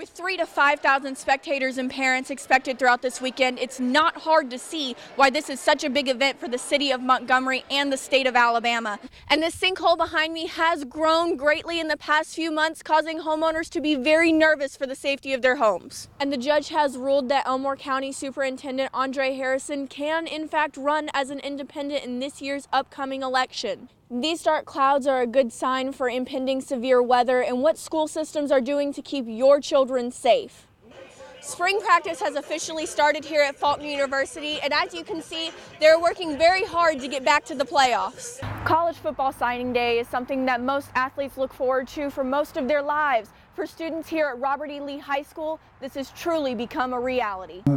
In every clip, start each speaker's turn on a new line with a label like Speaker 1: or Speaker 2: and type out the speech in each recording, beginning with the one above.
Speaker 1: With 3,000 to 5,000 spectators and parents expected throughout this weekend, it's not hard to see why this is such a big event for the city of Montgomery and the state of Alabama. And this sinkhole behind me has grown greatly in the past few months, causing homeowners to be very nervous for the safety of their homes. And the judge has ruled that Elmore County Superintendent Andre Harrison can in fact run as an independent in this year's upcoming election. These dark clouds are a good sign for impending severe weather and what school systems are doing to keep your children safe. Spring practice has officially started here at Faulkner University, and as you can see, they're working very hard to get back to the playoffs. College football signing day is something that most athletes look forward to for most of their lives. For students here at Robert E. Lee High School, this has truly become a reality.
Speaker 2: I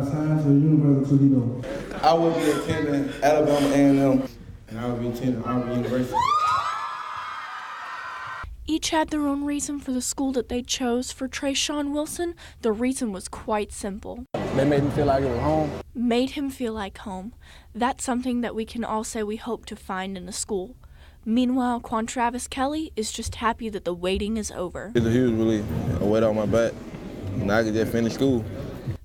Speaker 2: will be attending Alabama A&M. And I will be attending Auburn University.
Speaker 1: Each had their own reason for the school that they chose. For Trayshawn Wilson, the reason was quite simple.
Speaker 3: They made me feel like it was home.
Speaker 1: Made him feel like home. That's something that we can all say we hope to find in a school. Meanwhile, Quantravis Kelly is just happy that the waiting is over.
Speaker 4: He was really a weight on my back, and I could just finish school.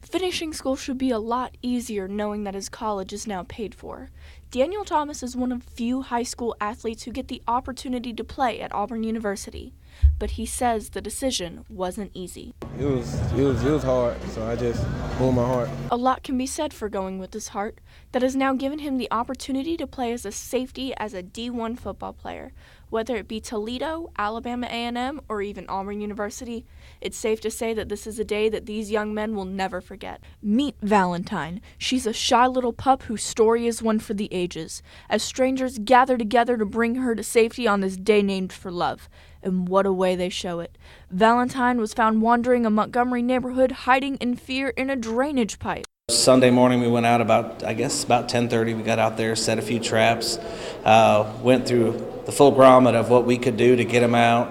Speaker 1: Finishing school should be a lot easier knowing that his college is now paid for. Daniel Thomas is one of few high school athletes who get the opportunity to play at Auburn University, but he says the decision wasn't easy.
Speaker 4: It was hard, so I just pulled my heart.
Speaker 1: A lot can be said for going with his heart that has now given him the opportunity to play as a safety as a D1 football player. Whether it be Toledo, Alabama A&M, or even Auburn University, it's safe to say that this is a day that these young men will never forget. Meet Valentine. She's a shy little pup whose story is one for the ages, as strangers gather together to bring her to safety on this day named for love. And what a way they show it. Valentine was found wandering a Montgomery neighborhood, hiding in fear in a drainage pipe.
Speaker 5: Sunday morning we went out about 10:30. We got out there, set a few traps, went through the full gamut of what we could do to get him out.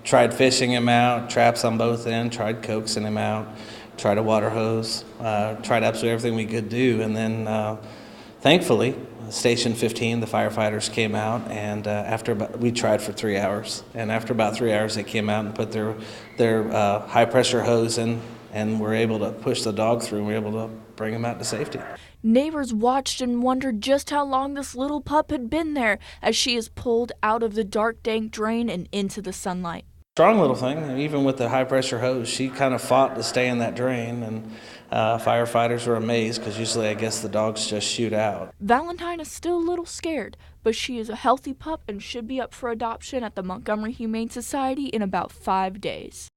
Speaker 5: Tried fishing him out, traps on both ends, tried coaxing him out, tried a water hose, tried absolutely everything we could do. And then thankfully, Station 15, the firefighters came out, and we tried for 3 hours. And after about 3 hours, they came out and put their high pressure hose in, and were able to push the dog through and were able to bring him out to safety.
Speaker 1: Neighbors watched and wondered just how long this little pup had been there as she is pulled out of the dark, dank drain and into the sunlight.
Speaker 5: Strong little thing, even with the high pressure hose, she kind of fought to stay in that drain, and firefighters were amazed because usually I guess the dogs just shoot out.
Speaker 1: Valentine is still a little scared, but she is a healthy pup and should be up for adoption at the Montgomery Humane Society in about 5 days.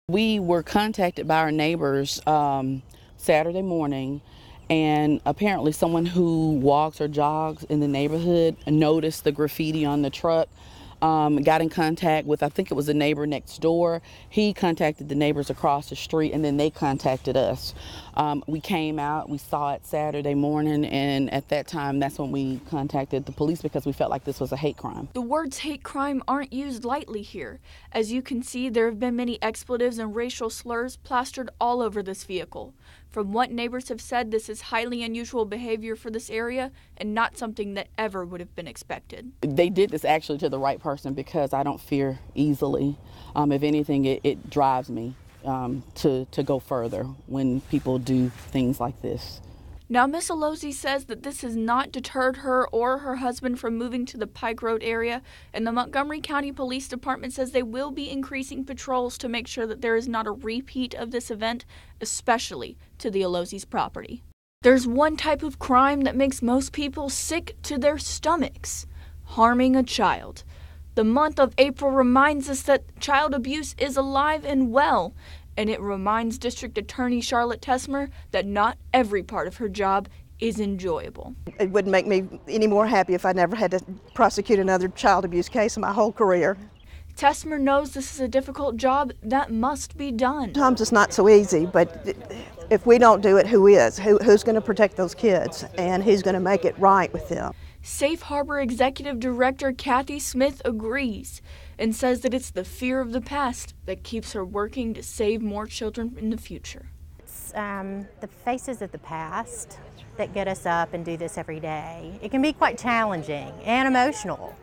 Speaker 6: We were contacted by our neighbors Saturday morning, and apparently someone who walks or jogs in the neighborhood noticed the graffiti on the truck, got in contact with, I think it was a neighbor next door. He contacted the neighbors across the street, and then they contacted us. We came out, we saw it Saturday morning, and at that time, that's when we contacted the police because we felt like this was a hate crime.
Speaker 1: The words hate crime aren't used lightly here. As you can see, there have been many expletives and racial slurs plastered all over this vehicle. From what neighbors have said, this is highly unusual behavior for this area and not something that ever would have been expected.
Speaker 6: They did this actually to the right person because I don't fear easily. If anything, it drives me to go further when people do things like this.
Speaker 1: Now, Miss Alozzi says that this has not deterred her or her husband from moving to the Pike Road area, and the Montgomery County Police Department says they will be increasing patrols to make sure that there is not a repeat of this event, especially to the Alozzi's property. There's one type of crime that makes most people sick to their stomachs: harming a child. The month of April reminds us that child abuse is alive and well, and it reminds District Attorney Charlotte Tesmer that not every part of her job is enjoyable.
Speaker 7: It wouldn't make me any more happy if I never had to prosecute another child abuse case in my whole career.
Speaker 1: Tesmer knows this is a difficult job that must be done.
Speaker 7: Sometimes it's not so easy, but if we don't do it, who is? Who's going to protect those kids, and who's going to make it right with them?
Speaker 1: Safe Harbor Executive Director Kathy Smith agrees and says that it's the fear of the past that keeps her working to save more children in the future.
Speaker 3: It's the faces of the past that get us up and do this every day. It can be quite challenging and emotional,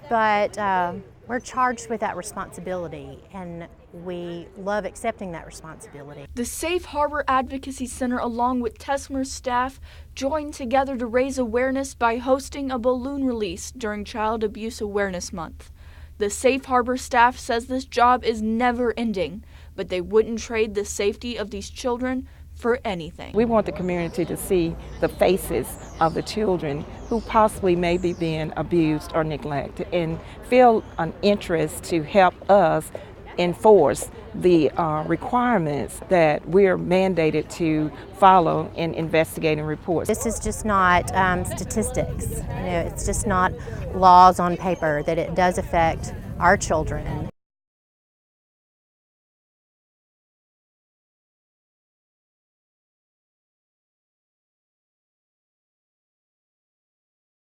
Speaker 3: but we're charged with that responsibility, and we love accepting that responsibility.
Speaker 1: The Safe Harbor Advocacy Center, along with Tesmer's staff, joined together to raise awareness by hosting a balloon release during Child Abuse Awareness Month. The Safe Harbor staff says this job is never ending, but they wouldn't trade the safety of these children for anything.
Speaker 8: We want the community to see the faces of the children who possibly may be being abused or neglected and feel an interest to help us enforce the requirements that we're mandated to follow in investigating reports.
Speaker 3: This is just not statistics. It's just not laws on paper, that it does affect our children